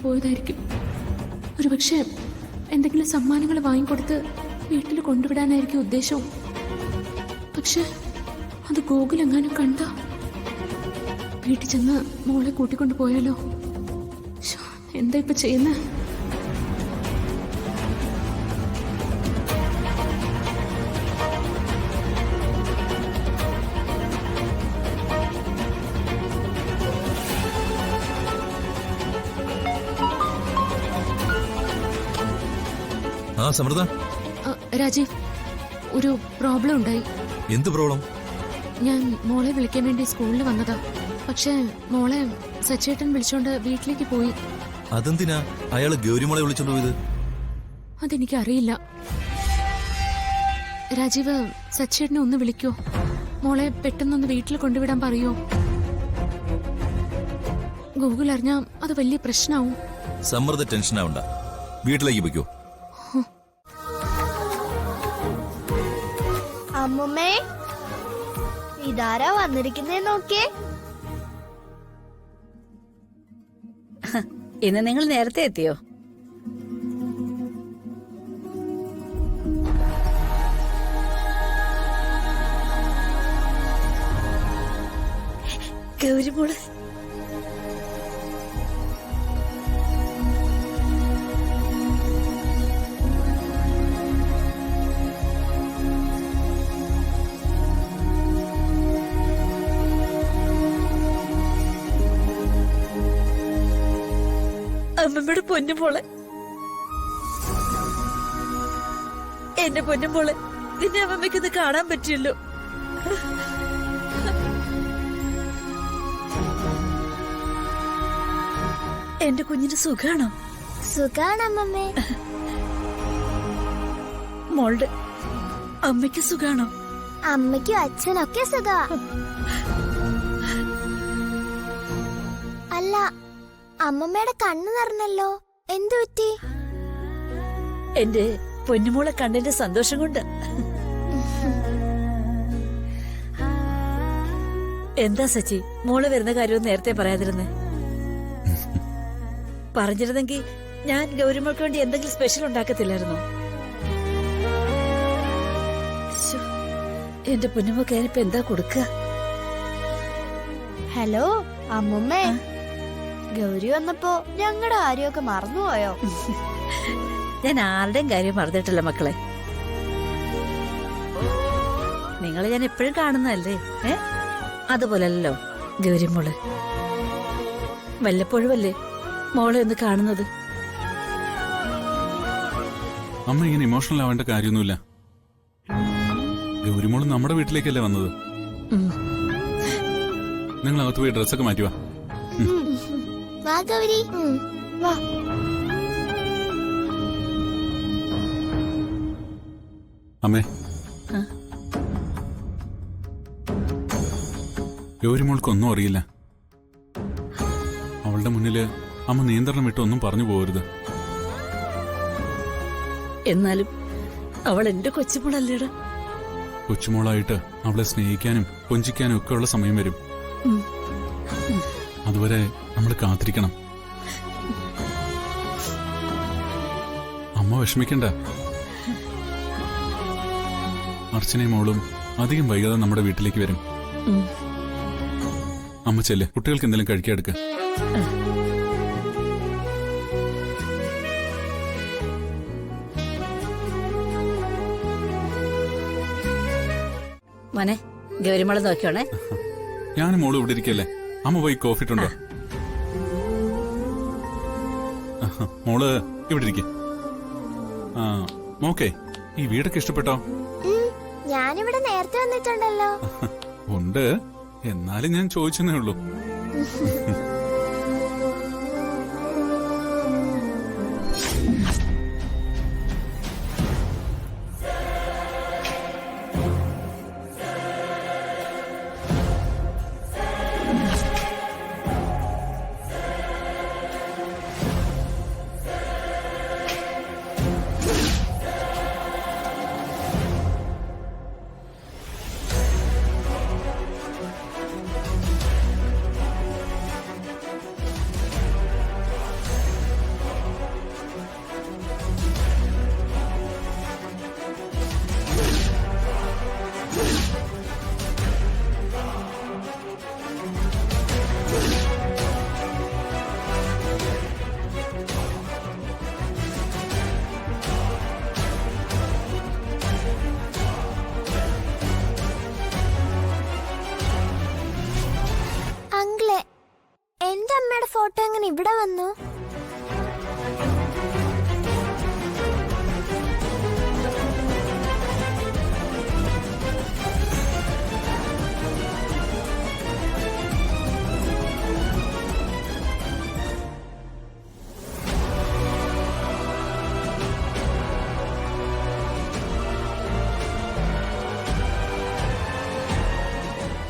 പോയതായിരിക്കും. ഒരുപക്ഷെ എന്തെങ്കിലും സമ്മാനങ്ങൾ വാങ്ങിക്കൊടുത്ത് വീട്ടിൽ കൊണ്ടുവിടാനായിരിക്കും ഉദ്ദേശവും. പക്ഷെ അത് ഗോകുലെങ്ങാനും കണ്ട വീട്ടിൽ ചെന്ന് മോളെ കൂട്ടിക്കൊണ്ടു പോയാലോ? എന്താ ഇപ്പൊ ചെയ്യുന്നത്? സമൃദ്ധ, രാജീവ്, ഒരു പ്രോബ്ലം ഉണ്ടായി. എന്ത് പ്രോബ്ലം? ഞാൻ മോളെ വിളിക്കാൻ വേണ്ടി സ്കൂളിൽ വന്നതാ. പക്ഷെ മോളെ സച്ചേട്ടൻ വിളിച്ചോണ്ട് വീട്ടിലേക്ക് പോയി. അതെന്തിനാ അയാള് ഗൗരിമോളെ വിളിച്ചോണ്ട് പോയത്? അതെനിക്കറിയില്ല. രാജീവ്, സച്ചേട്ടനെ ഒന്ന് വിളിക്കോ? മോളെ പെട്ടെന്നൊന്ന് വീട്ടിൽ കൊണ്ടുവിടാൻ പറയോ? ഗൂഗിൾ അറിഞ്ഞാ അത് വലിയ പ്രശ്നമാവും. സമൃദ്ധ ടെൻഷൻ ആവണ്ട, വീട്ടിലേക്ക് പോയിക്കോ. അമ്മുമ്മേ, ഇതാരാ വന്നിരിക്കുന്നേ നോക്കിയേ. ഇന്ന് നിങ്ങൾ നേരത്തെ എത്തിയോ? ഗൗരിമോള്, അമ്മമ്മയുടെ പൊന്നുമോളെ, എന്റെ പൊന്നുമോളെ, നിന്നെ അമ്മമ്മയ്ക്കൊന്ന് കാണാൻ പറ്റിയല്ലോ. എന്റെ കുഞ്ഞിന് സുഖാണോ? സുഖാണ് അമ്മമ്മേ. മോളുടെ അമ്മയ്ക്ക് സുഖാണോ? അമ്മയ്ക്കും അച്ഛനൊക്കെ സുഖാ. അല്ല, അമ്മമ്മയുടെ കണ്ണു നിറഞ്ഞല്ലോ, എന്തു പറ്റി? എന്റെ പൊന്നുമോളെ കണ്ണിന്റെ സന്തോഷം കൊണ്ട്. എന്താ സച്ചി, മോള് വരുന്ന കാര്യവും നേരത്തെ പറയാതിരുന്നേ? പറഞ്ഞിരുന്നെങ്കിൽ ഞാൻ ഗൗരിമോൾക്ക് വേണ്ടി എന്തെങ്കിലും സ്പെഷ്യൽ ഉണ്ടാക്കത്തില്ലായിരുന്നോ? എന്റെ പൊന്നുമോക്ക് ഞാനിപ്പോ എന്താ കൊടുക്കുക? ഹലോ അമ്മുമ്മേ, ഗൗരി വന്നപ്പോ ഞങ്ങളുടെ കാര്യമൊക്കെ മറന്നുപോയോ? ഞാൻ ആരുടെയും കാര്യം മറന്നിട്ടില്ല മക്കളെ. നിങ്ങളെ ഞാൻ എപ്പോഴും കാണുന്നതല്ലേ? അതുപോലല്ലോ ഗൗരിമോള്. വല്ലപ്പോഴും അല്ലേ മോളെ ഒന്ന് കാണുന്നത്. അമ്മ ഇങ്ങനെ ഇമോഷണൽ ആവേണ്ട കാര്യമൊന്നുമില്ല. ഗൗരിമോള് നമ്മുടെ വീട്ടിലേക്കല്ലേ വന്നത്. നിങ്ങൾ അകത്ത് പോയി ഡ്രസ്സൊക്കെ മാറ്റുവാ. വാ ഗൗരി, വാ. അമ്മേ, ഗൗരിമോൾക്കൊന്നും അറിയില്ല. അവളുടെ മുന്നില് അമ്മ നിയന്ത്രണം വിട്ട് ഒന്നും പറഞ്ഞു പോകരുത്. എന്നാലും അവൾ എന്റെ കൊച്ചുമോളല്ലേടാ. കൊച്ചുമോളായിട്ട് അവളെ സ്നേഹിക്കാനും കൊഞ്ചിക്കാനും ഒക്കെ ഉള്ള സമയം വരും. അതുവരെ നമ്മൾ കാത്തിരിക്കണം. അമ്മ വിഷമിക്കണ്ട. അർച്ചനയും മോളും അധികം വൈകാതെ നമ്മുടെ വീട്ടിലേക്ക് വരും. അമ്മ ചെല്ല്, കുട്ടികൾക്ക് എന്തെങ്കിലും കഴിക്കാൻ എടുക്ക. മോനെ, ഗൗരിമോളെ നോക്കിയോണേ. ഞാനും മോളും ഇവിടെ ഇരിക്കല്ലേ, അമ്മ പോയി കോഫി ഇട്ടുണ്ടോ? മോള് ഇവിടെ ഇരിക്കെ. മോക്കേ, ഈ വീടൊക്കെ ഇഷ്ടപ്പെട്ടോ? ഞാനിവിടെ നേരത്തെ വന്നിട്ടുണ്ടല്ലോ. ഉണ്ട്, എന്നാലും ഞാൻ ചോദിച്ചെന്നേ ഉള്ളൂ. ഫോട്ടോ എങ്ങനെ ഇവിടെ വന്നു?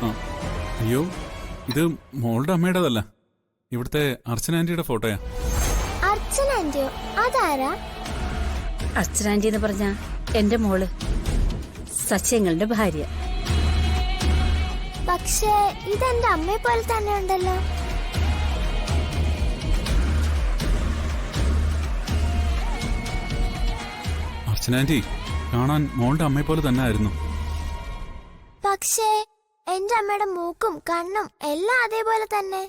ആ അയ്യോ, ഇത് മോളുടെ അമ്മയുടേതല്ല, ഇവിടുത്തെ അർച്ചന ആന്റിയുടെ ഫോട്ടോയാ. അർച്ചന ആന്റിയോ? അതാരാ? അർച്ചനാന്റി എന്ന് പറഞ്ഞ എന്റെ മോള്, സച്ചിങ്ങളുടെ ഭാര്യ. പക്ഷേ ഇതെന്റെ അമ്മയെ പോലെ തന്നെ ഉണ്ടല്ലോ. അർച്ചന ആന്റി കാണാൻ മോളുടെ അമ്മയെ പോലെ തന്നെ ആയിരുന്നു. പക്ഷേ എന്റെ അമ്മയുടെ മൂക്കും കണ്ണും എല്ലാം അതേപോലെ തന്നെ.